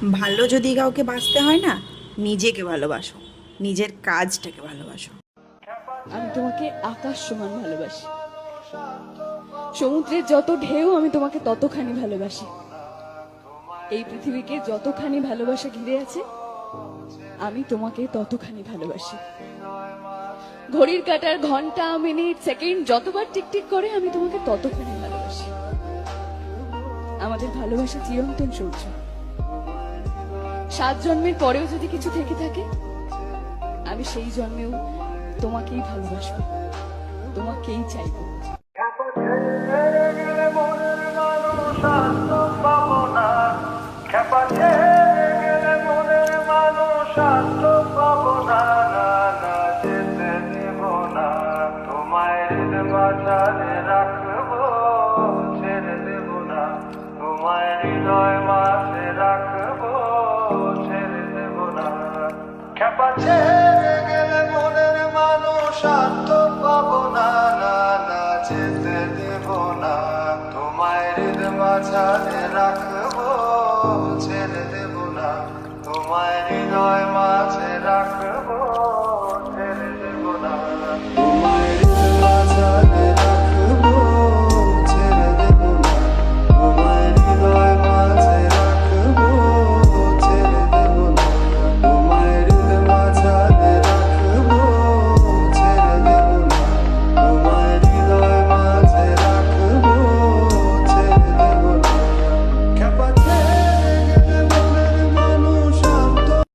ভালো যদি কাউকে বাঁচতে হয় না, নিজেকে ভালোবাসো, নিজের কাজটাকে ভালোবাসো। আমি তোমাকে আকাশ সমান ভালোবাসি। সমুদ্রের যত ঢেউ আমি তোমাকে ততখানি ভালোবাসি। এই পৃথিবীকে যতখানি ভালোবাসা ঘিরে আছে আমি তোমাকে ততখানি ভালোবাসি। ঘড়ির কাঁটার ঘন্টা মিনিট সেকেন্ড যতবার টিকটিক করে আমি তোমাকে ততখানি ভালোবাসি। আমাদের ভালোবাসা চিরন্তন সূর্য। 7 জন্মের পরেও যদি কিছু থেকে থাকে আমি সেই জন্মেও তোমাকেই ভালোবাসবো, তোমাকেই চাইবো। মাঝারে রাখবো, ছেড়ে দেব না তোমায়, হৃদয় মাঝে রাখবো, ছেড়ে দেব না। খেপা ছেড়ে গেলে মনের মানুষ আর তো পাবো না, না না যেতে দেব না তোমায়, হৃদয় মাঝারে রাখবো।